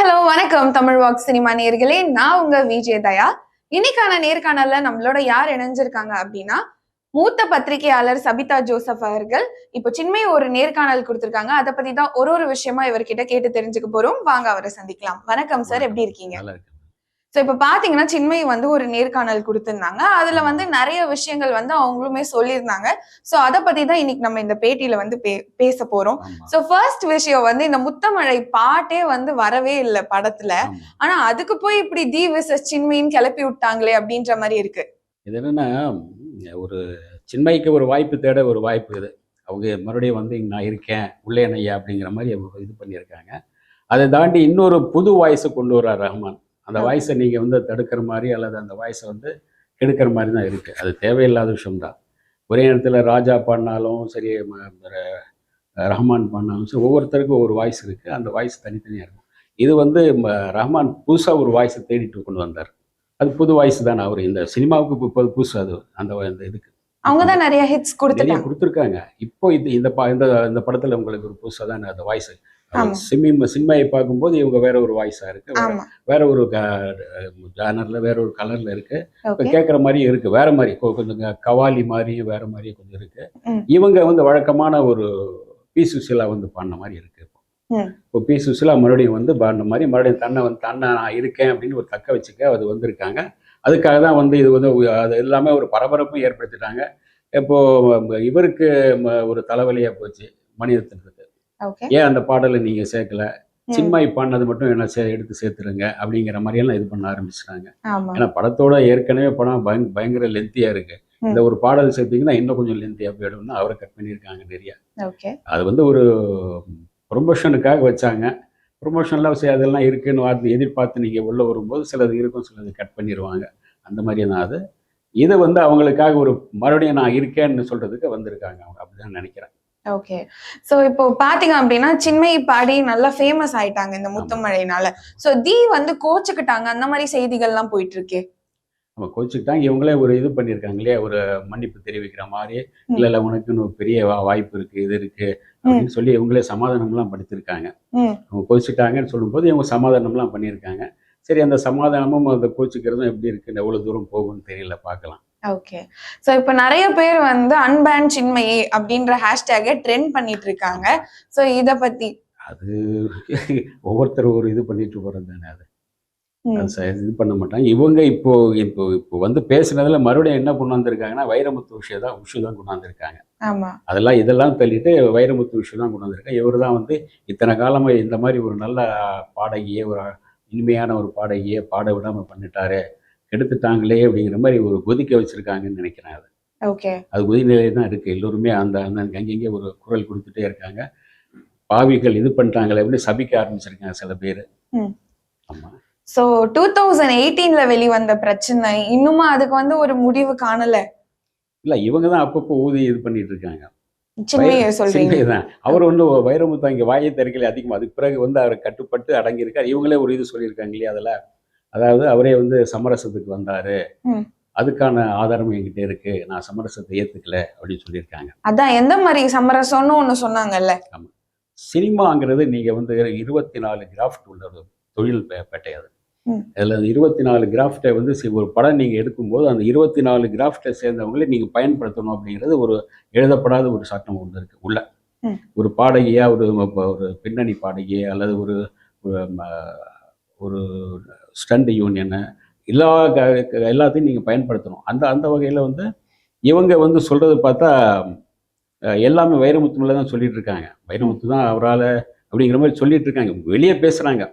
Hello வணக்கம் Tamil walk cinema நேயர்களே, நான் உங்க விஜய் தயா. இன்னைக்கான நேர்காணல்ல நம்மளோட யார் இணைஞ்சிருக்காங்க அப்படின்னா மூத்த பத்திரிகையாளர் சபிதா ஜோசப் அவர்கள். இப்போ சின்மய் ஒரு நேர்காணல் கொடுத்திருக்காங்க. அதை பத்தி தான் ஒரு விஷயமா இவர்கிட்ட கேட்டு தெரிஞ்சுக்க போறோம். வாங்க அவரை சந்திக்கலாம். வணக்கம் சார், எப்படி இருக்கீங்க? ஸோ இப்போ பார்த்தீங்கன்னா சின்மய் ஒரு நேர்காணல் கொடுத்திருந்தாங்க. அதுல நிறைய விஷயங்கள் அவங்களுமே சொல்லியிருந்தாங்க. ஸோ அதை பத்தி தான் இன்னைக்கு நம்ம இந்த பேட்டியில பேச போறோம். ஸோ ஃபர்ஸ்ட் விஷயம் இந்த முத்தமழை பாட்டே வரவே இல்லை படத்துல. ஆனா அதுக்கு போய் இப்படி தி விசஸ் சின்மயின்னு கிளப்பி விட்டாங்களே அப்படின்ற மாதிரி இருக்கு. இது என்னன்னா, ஒரு சின்மய்க்கு ஒரு வாய்ப்பு தேட ஒரு வாய்ப்பு இது. அவங்க மறுபடியும் இங்க நான் இருக்கேன் உள்ளே நையா அப்படிங்கிற மாதிரி இது பண்ணியிருக்காங்க. அதை தாண்டி இன்னொரு புது வாய்ஸை கொண்டு வர்றார் ரஹ்மான். அந்த வாய்ஸை நீங்கள் தடுக்கிற மாதிரி அல்லது அந்த வாய்ஸை கெடுக்கிற மாதிரி தான் இருக்குது. அது தேவையில்லாத விஷயம்தான். ஒரே நேரத்தில் ராஜா பாடினாலும் சரி, ரஹ்மான் பாடினாலும் சரி, ஒவ்வொருத்தருக்கும் ஒவ்வொரு வாய்ஸ் இருக்குது. அந்த வாய்ஸ் தனித்தனியாக இருக்கும். இது ரஹ்மான் புதுசாக ஒரு வாய்ஸை தேடிட்டு கொண்டு வந்தார். அது புது வாய்ஸ் தானே. அவர் இந்த சினிமாவுக்கு இப்போ புதுசு. அது அந்த இதுக்கு அவங்க தான் நிறைய ஹிட்ஸ் கொடுத்துருக்காங்க. இப்போ இந்த படத்தில் உங்களுக்கு ஒரு புதுசாக தானே அந்த வாய்ஸ். சினிமாயை பார்க்கும்போது இவங்க வேற ஒரு வாய்ஸா இருக்கு, வேற ஒரு ஜானர்ல வேற ஒரு கலர்ல இருக்கு. இப்போ கேட்குற மாதிரியும் இருக்கு, வேற மாதிரி கொஞ்சம் கவாலி மாதிரியும் வேற மாதிரியும் கொஞ்சம் இருக்கு. இவங்க வழக்கமான ஒரு பி சுசிலா பாடின மாதிரி இருக்கு. இப்போ பி சுசிலா மறுபடியும் பாடின மாதிரி மறுபடியும் தன்னை நான் இருக்கேன் அப்படின்னு ஒரு தக்க வச்சுக்க அது வந்திருக்காங்க. அதுக்காக தான் இது அது எல்லாமே ஒரு பரபரப்பும் ஏற்படுத்திட்டாங்க. இப்போ இவருக்கு ஒரு தலைவலியா போச்சு மணிரத்னத்துக்கு. ஏன் அந்த பாடலை நீங்க சேர்க்கல, சின்மய் பாடினது மட்டும் என்ன எடுத்து சேர்த்துருங்க அப்படிங்கிற மாதிரியெல்லாம் இது பண்ண ஆரம்பிச்சிட்டாங்க. ஏன்னா படத்தோட ஏற்கனவே படம் பயங்கர லென்த்தியா இருக்கு. இந்த ஒரு பாடல் சேர்த்தீங்கன்னா இன்னும் கொஞ்சம் லென்த்தியா போயிடும்னு அவரை கட் பண்ணியிருக்காங்க நிறைய. அது ஒரு ப்ரொமோஷனுக்காக வச்சாங்க. ப்ரொமோஷன்லாம் அதெல்லாம் இருக்குன்னு எதிர்பார்த்து நீங்க உள்ள வரும்போது சிலது இருக்கும், சிலது கட் பண்ணிடுவாங்க. அந்த மாதிரி தான் அது. இதை அவங்களுக்காக ஒரு மறுபடியும் நான் இருக்கேன்னு சொல்றதுக்கு வந்திருக்காங்க அவங்க, அப்படிதான் நினைக்கிறேன். ஓகே. சோ இப்போ பாத்தீங்க அப்படின்னா சின்மய் பாடி நல்லா ஃபேமஸ் ஆயிட்டாங்க இந்த முத்தமழையினால. சோ கோச்சுக்கிட்டாங்க அந்த மாதிரி செய்திகள்லாம் போயிட்டு இருக்கே. நம்ம கோச்சுக்கிட்டாங்க. இவங்களே ஒரு இது பண்ணியிருக்காங்க இல்லையா, ஒரு மன்னிப்பு தெரிவிக்கிற மாதிரி. இல்ல உனக்குன்னு ஒரு பெரிய வாய்ப்பு இருக்கு, இது இருக்கு அப்படின்னு சொல்லி இவங்களே சமாதானம்லாம் படுத்திருக்காங்க. அவங்க கோச்சுக்கிட்டாங்கன்னு சொல்லும்போது இவங்க சமாதானம்லாம் பண்ணியிருக்காங்க. சரி, அந்த சமாதானமும் அந்த கோச்சுக்கிறதும் எப்படி இருக்கு, எவ்வளவு தூரம் போகும்னு தெரியல, பார்க்கலாம். ஓகே. சோ இப்ப நிறைய பேர் அன்பேன் சின்மயி அப்படின்ற ஹேஷ்டேகை ட்ரெண்ட் பண்ணிட்டு இருக்காங்க. சோ இத பத்தி அது ஒவ்வொருத்தரும் ஒரு இது பண்ணிட்டு போறது தானே. அது இது பண்ண மாட்டாங்க இவங்க. இப்போ இப்போ இப்போ பேசுனதுல மறுபடியும் என்ன கொண்டு வந்திருக்காங்கன்னா வைரமுத்து விஷயம் தான் கொண்டு வந்திருக்காங்க. இதெல்லாம் தள்ளிட்டு வைரமுத்து விஷயம் தான் கொண்டு வந்திருக்காங்க. இவர் தான் இத்தனை காலமா இந்த மாதிரி ஒரு நல்ல பாடகியே, ஒரு இனிமையான ஒரு பாடகியே பாட விடாம பண்ணிட்டாரு, எடுத்துட்டாங்களே அப்படிங்கிற மாதிரி ஒரு கொதிக்க வச்சிருக்காங்கன்னு நினைக்கிறேன். அது கொதிநிலை தான் இருக்கு. எல்லோருமே அந்த அங்கங்கே ஒரு குரல் கொடுத்துட்டே இருக்காங்க. பாவிகள் இது பண்ணிட்டாங்களே அப்படின்னு சபிக்க ஆரம்பிச்சிருக்காங்க சில பேர். ஆமா. சோ 2018ல வெளிவந்த பிரச்சனை இன்னுமா அதுக்கு ஒரு முடிவு காணல. இல்ல, இவங்க தான் அப்பப்போ ஊதி இது பண்ணிட்டு இருக்காங்க. அவர் வைரமுத்து இங்க வாயை திறக்கல அதிகமா. அதுக்கு பிறகு அவர் கட்டுப்பட்டு அடங்கி இருக்கார். இவங்களே ஒரு இது சொல்லியிருக்காங்க இல்லையா, அதுல அதாவது அவரே சமரசத்துக்கு வந்தாரு, அதுக்கான ஆதாரம் என்கிட்ட இருக்கு, நான் சமரசத்தை ஏத்துக்கல அப்படின்னு சொல்லியிருக்காங்க. அதான் எந்த மாதிரி சமரசம்னு ஒண்ணு சொன்னாங்கல்ல. ஆமா, சினிமாங்கிறது நீங்க 24 கிராஃப்ட் உள்ள ஒரு தொழில் பேட்டை. அது அதுல 24 கிராஃப்டை ஒரு படம் நீங்க எடுக்கும்போது அந்த 24 கிராஃப்டை சேர்ந்தவங்களே நீங்க பயன்படுத்தணும் அப்படிங்கிறது ஒரு எழுதப்படாத ஒரு சட்டம் ஒன்று இருக்கு உள்ள. ஒரு பாடகியா, ஒரு பின்னணி பாடகியா அல்லது ஒரு ஸ்டண்ட் யூனியனை எல்லாத்தையும் நீங்கள் பயன்படுத்தணும். அந்த வகையில் இவங்க சொல்கிறது பார்த்தா எல்லாமே வைரமுத்து மேலே தான் சொல்லிட்டு இருக்காங்க. வைரமுத்து தான் அவரால் அப்படிங்கிற மாதிரி சொல்லிட்டு இருக்காங்க, வெளியே பேசுகிறாங்க.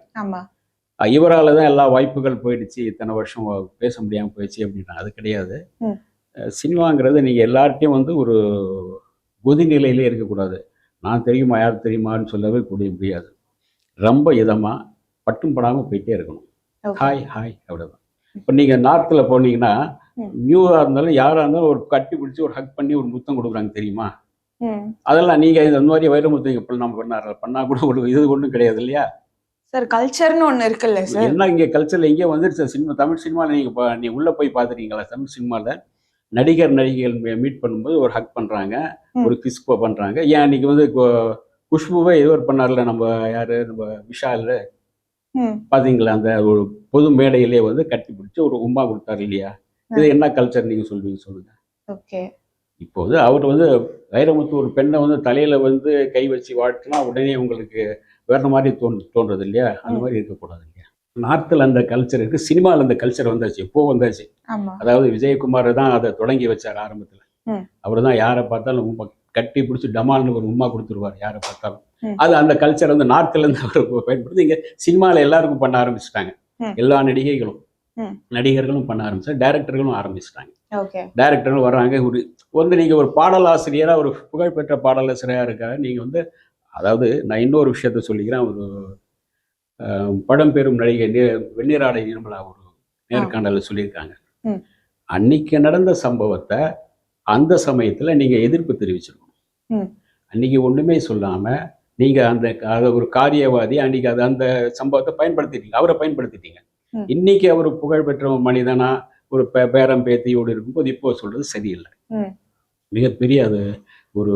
இவரால் தான் எல்லா வாய்ப்புகள் போயிடுச்சு, இத்தனை வருஷம் பேச முடியாமல் போயிடுச்சு அப்படின்னா அது கிடையாது. சினிமாங்கிறது நீங்கள் எல்லார்ட்டையும் ஒரு கொதி நிலையிலே இருக்கக்கூடாது. நான் தெரியுமா யார் தெரியுமான்னு சொல்லவே முடியாது. ரொம்ப இதமாக பட்டும் படாமல் போயிட்டே இருக்கணும். ஹாய் ஹாய் அவ்வளோதான். இப்போ நீங்கள் நார்த்தில் போனீங்கன்னா நியூவாக இருந்தாலும் யாராக இருந்தாலும் ஒரு கட்டி பிடிச்சி ஒரு ஹக் பண்ணி ஒரு முத்தம் கொடுக்குறாங்க, தெரியுமா? அதெல்லாம் நீங்கள் இந்த மாதிரி வைரமுத்து இப்போ நம்ம பண்ணால் கூட ஒரு இது ஒன்றும் கிடையாது இல்லையா சார்? கல்ச்சர்னு ஒன்று இருக்குல்ல சார். என்ன இங்கே கல்ச்சரில் இங்கே வந்துருச்சு. தமிழ் சினிமாவில் நீங்கள் உள்ளே போய் பார்த்துருக்கீங்களா? தமிழ் சினிமாவில் நடிகைகள் மீட் பண்ணும்போது ஒரு ஹக் பண்ணுறாங்க, ஒரு கிஸ் பண்ணுறாங்க. ஏன் இன்னைக்கு குஷ்புவை எதுவர் பண்ணார்ல, நம்ம யார், நம்ம விஷால் ம். பாத்தீங்களா? அந்த ஒரு பொது மேடையிலே வந்து கட்டி பிடிச்சு ஒரு உம்மா கொடுத்தாரு இல்லையா? இது என்ன கல்ச்சர் நீங்க சொல்வீங்க சொல்லுங்க? ஓகே. இப்போ வந்து அவர் வந்து வைரமுத்து ஒரு பெண்ணை வந்து தலையில வந்து கை வச்சு வாழ்த்துனா உடனே உங்களுக்கு வேற மாதிரி தோன்றது இல்லையா? அந்த ம். மாதிரி இருக்கக்கூடாது இல்லையா? நார்த்தில் அந்த கல்ச்சர் இருக்கு, சினிமாவில் அந்த கல்ச்சர் வந்தாச்சு, எப்போ வந்தாச்சு. ஆமா. அதாவது விஜயகுமார் தான் அதை தொடங்கி வச்சார் ஆரம்பத்தில். ம். அவர் தான் யாரை பார்த்தாலும் கட்டி பிடிச்சி டமால்னு ஒரு உம்மா கொடுத்துருவார் யாரை பார்த்தாலும். ம். அது அந்த கல்ச்சர் வந்து நார்த்ல இருந்து அவர் பயன்படுத்தி இங்க சினிமாவில் எல்லாருக்கும் பண்ண ஆரம்பிச்சிட்டாங்க. ம். எல்லா நடிகைகளும் ம். நடிகர்களும் பண்ண ஆரம்பிச்சாங்க, டைரக்டர்களும் ஆரம்பிச்சிட்டாங்க. ஓகே. டைரக்டர்களும் வர்றாங்க. வந்து நீங்க ஒரு பாடலாசிரியரா, ஒரு புகழ்பெற்ற பாடலாசிரியரா இருக்காங்க. நீங்க வந்து அதாவது நான் இன்னொரு விஷயத்த சொல்லிக்கிறேன். ஒரு பழம்பெரும் நடிகை வெண்ணிராடை நிர்மலா ஒரு நேர்காணலில் சொல்லியிருக்காங்க. ம். அன்னைக்கு நடந்த சம்பவத்தை அந்த சமயத்துல நீங்க எதிர்ப்பு தெரிவிச்சிருக்கணும். ம். அன்னைக்கு ஒண்ணுமே சொல்லாம நீங்க அந்த ஒரு காரியவாதி அன்னைக்கு அந்த சம்பவத்தை பயன்படுத்திட்டீங்க, அவரை பயன்படுத்திட்டீங்க. ம். இன்னைக்கு அவர் புகழ்பெற்ற ஒரு மனிதனா ஒரு பேரம் பேத்தியோடு இருக்கும்போது இப்போ சொல்றது சரியில்லை. ம். மிகப்பெரிய அது ஒரு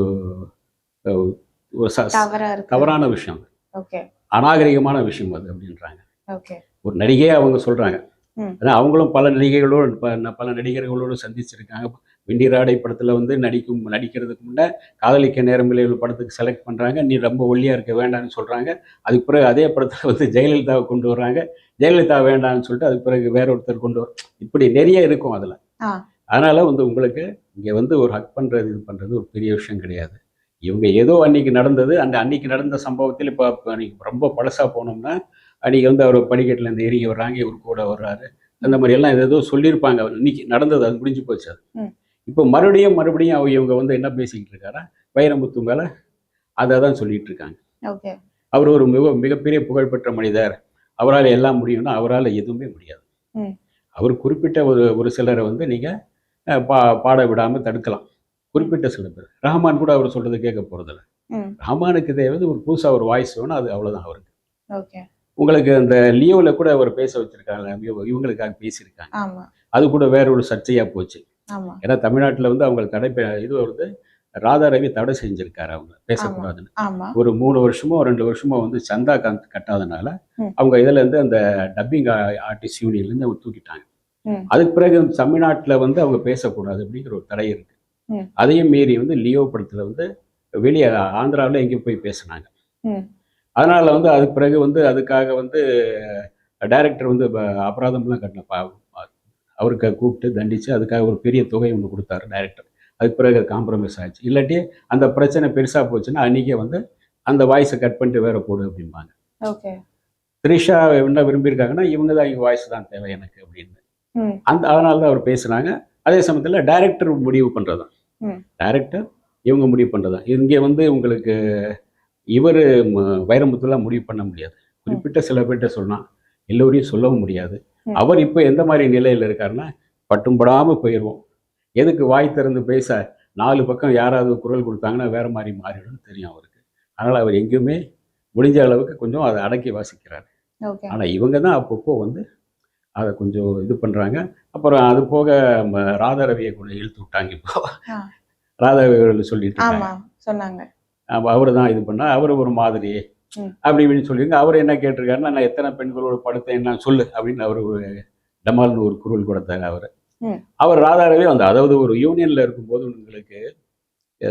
அஹ், ஒரு தவறா இருக்கு. தவறான விஷயம், ஓகே. அநாகரிகமான விஷயம் அது அப்படின்றாங்க. ஓகே. ஒரு நடிகையே அவங்க சொல்றாங்க. ம். ஆனா அவங்களும் பல நடிகைகளோடு பல நடிகர்களோடு சந்திச்சிருக்காங்க. வெண்ணிராடை படத்துல வந்து நடிக்கிறதுக்கு முன்னே காதலிக்க நேரமில்லை படத்துக்கு செலக்ட் பண்றாங்க. நீ ரொம்ப ஒல்லியா இருக்க வேண்டாம்னு சொல்றாங்க. அதுக்கு பிறகு அதே படத்துல வந்து ஜெயலலிதாவை கொண்டு வர்றாங்க. ஜெயலலிதா வேண்டாம்னு சொல்லிட்டு அதுக்கு பிறகு வேற ஒருத்தர் கொண்டு வர, இப்படி நிறைய இருக்கும் அதுல. ஆ. அதனால வந்து உங்களுக்கு இங்க வந்து ஒரு ஹக் பண்றது இது பண்றது ஒரு பெரிய விஷயம் கிடையாது. இவங்க ஏதோ அன்னைக்கு நடந்தது, அன்னைக்கு நடந்த சம்பவத்தில் இப்போ அன்னைக்கு ரொம்ப பழசா போனோம்னா அன்னைக்கு வந்து அவர் படிக்கட்டுல இருந்து இறங்கி வர்றாங்க, இவர் கூட வர்றாரு, அந்த மாதிரி எல்லாம் ஏதோ சொல்லியிருப்பாங்க. இன்னைக்கு நடந்தது, அது முடிஞ்சு போச்சு அது. ம். இப்போ மறுபடியும் இவங்க வந்து என்ன பேசிக்கிட்டு இருக்காரா, வைரமுத்து மேல அதை தான் சொல்லிட்டு இருக்காங்க. ஓகே. அவர் ஒரு மிகப்பெரிய புகழ்பெற்ற மனிதர், அவரால் எல்லாம் முடியும்னா அவரால் எதுவுமே முடியாது. ம். அவர் குறிப்பிட்ட ஒரு சிலரை வந்து நீங்க பாட விடாம தடுக்கலாம். குறிப்பிட்ட சில பேர். ரஹ்மான் கூட அவர் சொல்றது கேட்க போறதில்ல. ம். ரஹ்மானுக்கு தேவை ஒரு புதுசா ஒரு வாய்ஸ் வேணும், அது அவ்வளவுதான் அவருக்கு. ஓகே. உங்களுக்கு அந்த லியோல கூட அவர் பேச வச்சிருக்காங்க, இவங்களுக்காக பேசியிருக்காங்க. ஆமா. அது கூட வேற ஒரு சர்ச்சையா போச்சு. ஆமா. ஏன்னா தமிழ்நாட்டில் வந்து அவங்க இது வந்து ராதா ரவி தடை செஞ்சிருக்காரு அவங்க பேசக்கூடாதுன்னு. ஆமா. ஒரு 3 வருஷமோ 2 வருஷமோ வந்து சந்தா கட்டாதனால ம். அவங்க இதுல இருந்து அந்த டப்பிங் ஆர்டிஸ்ட் யூனியன்ல இருந்து அவங்க தூக்கிட்டாங்க. ம். அதுக்கு பிறகு தமிழ்நாட்டில் வந்து அவங்க பேசக்கூடாது அப்படிங்கிற ஒரு தடை இருக்கு. ம். அதையும் மீறி வந்து லியோ படத்துல வந்து வெளியே ஆந்திராவில் எங்கேயும் போய் பேசினாங்க. ம். அதனால வந்து அதுக்கு பிறகு வந்து அதுக்காக வந்து டைரக்டர் வந்து அபராதம்லாம் கட்டணும், அவருக்கு கூப்பிட்டு தண்டிச்சு அதுக்காக ஒரு பெரிய தொகை ஒன்று கொடுத்தாரு டைரக்டர். அதுக்கு பிறகு காம்ப்ரமைஸ் ஆயிடுச்சு. இல்லாட்டி அந்த பிரச்சனை பெருசா போச்சுன்னா அன்னைக்கே வந்து அந்த வாய்ஸை கட் பண்ணிட்டு வேற போடு அப்படிம்பாங்க. ஓகே. த்ரிஷா என்ன விரும்பியிருக்காங்கன்னா இவங்க தான் இவங்க வாய்ஸ் தான் தேவை எனக்கு அப்படின்னு. ம். அதனால தான் அவர் பேசுனாங்க. அதே சமயத்தில் டைரக்டர் முடிவு பண்றதுதான். ம். டைரக்டர் இவங்க முடிவு பண்றதுதான். இங்கே வந்து உங்களுக்கு இவர் வைரமுத்துலாம் முடிவு பண்ண முடியாது. குறிப்பிட்ட சில பேர்கிட்ட சொன்னா எல்லோரையும் சொல்லவும் முடியாது. ம். அவர் இப்போ எந்த மாதிரி நிலையில் இருக்காருன்னா பட்டும் படாமல் போயிடுவோம். எதுக்கு வாய் திறந்து பேச 4 பக்கம் யாராவது குரல் கொடுத்தாங்கன்னா வேற மாதிரி மாறிடும் தெரியும் அவருக்கு. அதனால் அவர் எங்கேயுமே முடிஞ்ச அளவுக்கு கொஞ்சம் அதை அடக்கி வாசிக்கிறார். ஓகே. ஆனால் இவங்க தான் அப்பப்போ வந்து அதை கொஞ்சம் இது பண்ணுறாங்க. அப்புறம் அது போக ராதாரவியை கொஞ்சம் இழுத்து விட்டாங்க. இப்போ ஆ. ராதாரவி சொல்லிட்டு ஆமா இருக்காங்க. சொன்னாங்க. அவர் தான் இது பண்ணா, அவர் ஒரு மாதிரி ம். அப்படி இப்படின்னு சொல்லியிருங்க. அவர் என்ன கேட்டிருக்காருன்னா நான் எத்தனை பெண்களோட படுத்தேன் நான் சொல்லு அப்படின்னு அவர் டமால்னு ஒரு குரல் கொடுத்தாரு அவர். ம். அவர் ராதாரவி அதாவது ஒரு யூனியன்ல இருக்கும்போது உங்களுக்கு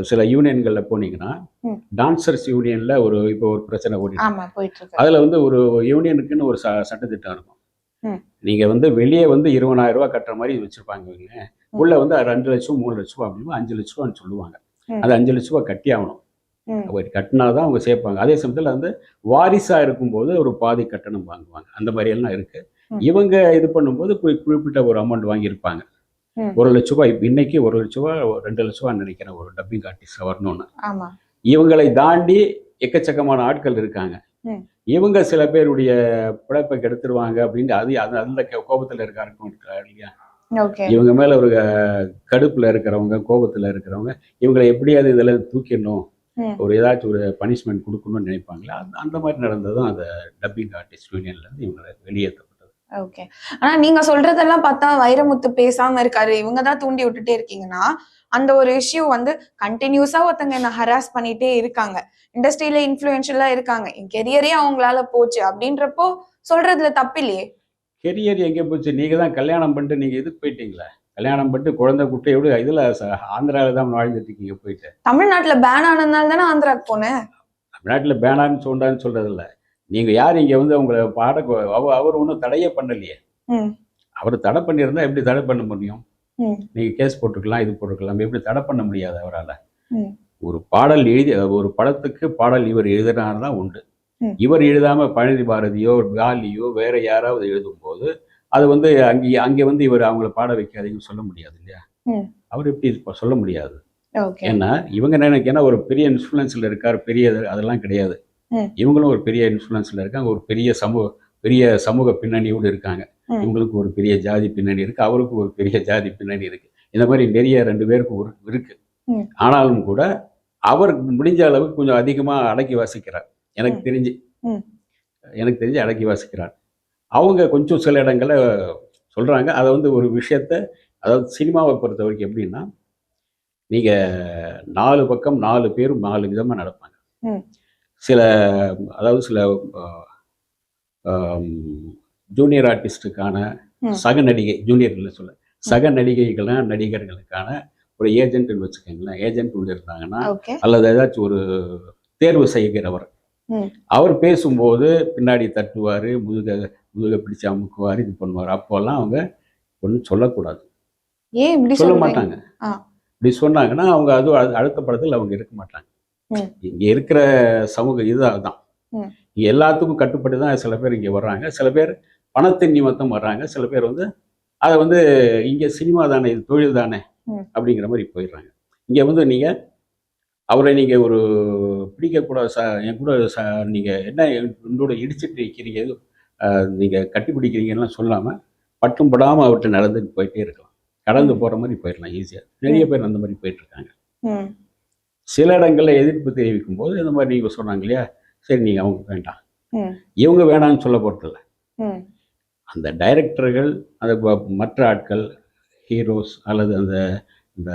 சில யூனியன்கள்ல போனீங்கன்னா ம். டான்சர்ஸ் யூனியன்ல இப்போ ஒரு பிரச்சனை ஓடிட்டு ஆமா போயிட்டு இருக்கு. அதுல வந்து ஒரு யூனியனுக்குன்னு ஒரு சட்டத்திட்டம் இருக்கும். ம். நீங்க வந்து வெளியே வந்து 20,000 ரூபாய் கட்டுற மாதிரி வச்சிருப்பாங்க. உள்ள வந்து 2 லட்சம் 3 லட்சம் அப்படின்னு 5 லட்ச ரூபான்னு சொல்லுவாங்க. ம். அது 5 லட்ச ரூபாய் கட்டி ஆகணும். ம். அவர் கட்டினாதான் அவங்க சேர்ப்பாங்க. அதே சமயத்தில் வந்து வாரிசா இருக்கும்போது ஒரு பாதி கட்டணம் வாங்குவாங்க. அந்த மாதிரி எல்லாம் இருக்கு. ம். இவங்க இது பண்ணும்போது குறிப்பிட்ட ஒரு அமௌண்ட் வாங்கியிருப்பாங்க. ம். 1 லட்ச ரூபாய் இன்னைக்கு 1 லட்ச ரூபாய் 2 லட்ச ரூபாய் நினைக்கிறேன் ஒரு டப்பிங் ஆர்டிஸ்ட் வரணும்னு. ஆமா. இவங்களை இவங்களை தாண்டி எக்கச்சக்கமான ஆட்கள் இருக்காங்க. ம். இவங்க சில பேருடைய பிழைப்பை கெடுத்துருவாங்க அப்படின்னு அந்த கோபத்தில் இருக்காரு இல்லையா? ஓகே. இவங்க மேல ஒரு கடுப்புல இருக்கிறவங்க, கோபத்துல இருக்கிறவங்க இவங்களை எப்படியாவது இதுல தூக்கிடணும், ம். ஒரு ஏதாச்சும் ஒரு பனிஷ்மெண்ட் கொடுக்கணும்னு நினைப்பாங்களா? அந்த மாதிரி நடந்ததும் அந்த டப்பிங் ஆர்டிஸ்ட் யூனியன்ல இருந்து இவங்களை வெளியேற்றப்பட்டது. ஓகே. ஆனா நீங்க சொல்றதெல்லாம் பார்த்தா வைரமுத்து பேசாம இருக்காரு, இவங்க தான் தூண்டி விட்டுட்டே இருக்கீங்கன்னா, அந்த ஒரு இஷ்யூ வந்து கன்டினியூஸா ஒருத்தங்க என்ன ஹராஸ் பண்ணிட்டே இருக்காங்க. இண்டஸ்ட்ரியில இன்ஃப்ளூயன்ஷியலா இருக்காங்க. என் கெரியரே அவங்களால போச்சு அப்படின்றப்போ சொல்றதுல தப்பில்லையே. கெரியர் எங்கே போச்சு? நீங்க தான் கல்யாணம் பண்ணிட்டு நீங்க இதுக்கு போயிட்டீங்களே. கல்யாணம் பண்ணிட்டு குழந்தை குட்டையோடு இதுல ஆந்திரால தான் வாழ்ந்துட்டு இருக்கீங்க போயிட்டு. தமிழ்நாட்டுல பேன் ஆனதுனால தானே ஆந்திராக்கு போனேன். தமிழ்நாட்டுல பேனான்னு சொன்னான்னு சொல்றதில்ல. நீங்க யார் இங்க வந்து உங்கள அவர் ஒண்ணும் தடையே பண்ணலையே. ம். அவர் தடை பண்ணியிருந்தா எப்படி தடை பண்ண முடியும்? ம். நீங்க கேஸ் போட்டுக்கலாம், இது போட்டுக்கலாம். எப்படி தடை பண்ண முடியாது அவரால? ம். ஒரு பாடல் ஒரு படத்துக்கு பாடல் இவர் எழுதினார் தான் உண்டு. ம். இவர் எழுதாம பழனி பாரதியோ, காலியோ வேற யாராவது எழுதும்போது, அது வந்து அங்கே வந்து இவர் அவங்கள பாட வைக்காதீங்கன்னு சொல்ல முடியாது இல்லையா? ம். அவர் எப்படி சொல்ல முடியாது? ஓகே. ஏன்னா இவங்க ஏன்னா ஒரு பெரிய இன்ஃப்ளூயன்ஸ்ல இருக்கார், பெரிய அதெல்லாம் கிடையாது. ம். இவங்களும் ஒரு பெரிய இன்ஃப்ளூயன்ஸ்ல இருக்காங்க, ஒரு பெரிய சமூக பின்னணியோடு இருக்காங்க. ம். இவங்களுக்கு ஒரு பெரிய ஜாதி பின்னணி இருக்கு, அவருக்கு ஒரு பெரிய ஜாதி பின்னணி இருக்கு. இந்த மாதிரி நிறைய 2 பேருக்கு இருக்கு. ம். ஆனாலும் கூட அவர் முடிஞ்ச அளவுக்கு கொஞ்சம் அதிகமா அடக்கி வாசிக்கிறார். எனக்கு தெரிஞ்சு ம். எனக்கு தெரிஞ்சு அடக்கி வாசிக்கிறார். அவங்க கொஞ்சம் சில இடங்கள்ல சொல்றாங்க. அதை வந்து ஒரு விஷயத்த, அதாவது சினிமாவை பொறுத்த வரைக்கும் எப்படின்னா, நீங்க 4 பக்கம் 4 பேரும் 4 விதமா நடப்பாங்க. ம். சில அதாவது சில ஜூனியர் ஆர்டிஸ்டுக்கான ம். சக நடிகை, ஜூனியர் இல்லை சொல்ல, சக நடிகைகள்லாம் நடிகர்களுக்கான ஒரு ஏஜென்ட்னு வச்சுக்கோங்களேன். ஏஜென்ட் ஒன்று இருந்தாங்கன்னா, ஓகே. அல்லது ஏதாச்சும் ஒரு தேர்வு செய்கிறவர், ம். அவர் பேசும்போது பின்னாடி தட்டுவார், முதுக பிடிச்சு அமுக்குவார், இது பண்ணுவார். அப்போல்லாம் அவங்க ஒன்றும் சொல்லக்கூடாது, ஏன் இப்படி சொல்ல சொல்றீங்க? மாட்டாங்க. ஆ. இப்படி சொன்னாங்கன்னா அவங்க அடுத்த படத்தில் அவங்க இருக்க மாட்டாங்க. ம். இங்கே இருக்கிற சமூக இது அதுதான். ம். இங்கே எல்லாத்துக்கும் கட்டுப்பட்டு தான் சில பேர் இங்கே வர்றாங்க. சில பேர் பணத்தின் நிமித்தம் வர்றாங்க. சில பேர் வந்து அதை வந்து இங்கே சினிமா தானே, இது தொழில் தானே ம். அப்படிங்கிற மாதிரி போயிடுறாங்க. இங்கே வந்து நீங்கள் அவரை நீங்கள் ஒரு பிடிக்கக்கூடாது, என் கூட நீங்கள் என்ன என்னோட இடிச்சிட்டு இருக்கிறீங்க, நீங்கள் கட்டி பிடிக்கிறீங்கலாம் சொல்லாமல் பட்டும் படாமல் அவர்கிட்ட நடந்துட்டு போயிட்டே இருக்கலாம். கடந்து போகிற மாதிரி போயிடலாம் ஈஸியாக. நிறைய பேர் அந்த மாதிரி போயிட்டுருக்காங்க. ம். சில இடங்களில் எதிர்ப்பு தெரிவிக்கும் போது இந்த மாதிரி நீங்கள் சொன்னாங்க இல்லையா, சரி நீங்கள் அவங்க வேண்டாம், ம். இவங்க வேணாம்னு சொல்ல போகிறதில்ல. ம். அந்த டைரக்டர்கள், அந்த மற்ற ஆட்கள், ஹீரோஸ் அல்லது அந்த இந்த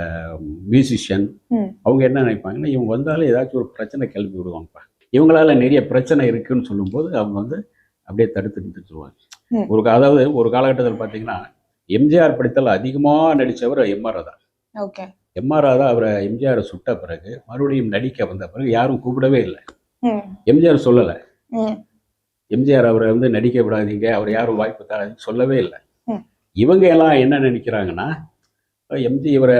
மியூசிஷியன், ம். அவங்க என்ன நினைப்பாங்கன்னா, இவங்க வந்தாலும் ஏதாச்சும் ஒரு பிரச்சனை கிளப்பி விடுவாங்கப்பா. இவங்களால நிறைய பிரச்சனை இருக்குன்னு சொல்லும்போது அவங்க வந்து அப்படியே தடுத்து நிறுத்திடுவாங்க. ம். அதாவது ஒரு காலகட்டத்தில் பார்த்தீங்கன்னா, எம்ஜிஆர் படத்தில் அதிகமாக நடித்தவர் MR Radha. Okay. MR Radha அவரை எம்ஜிஆர் சுட்ட பிறகு மறுபடியும் நடிக்க வந்த பிறகு யாரும் கூப்பிடவே இல்லை. ம். எம்ஜிஆர் சொல்லலை. ம். எம்ஜிஆர் அவரை வந்து நடிக்க விடாதீங்க, அவர் யாரும் வாய்ப்பு தராதுன்னு சொல்லவே இல்லை. ம். இவங்க எல்லாம் என்ன நினைக்கிறாங்கன்னா, இவரை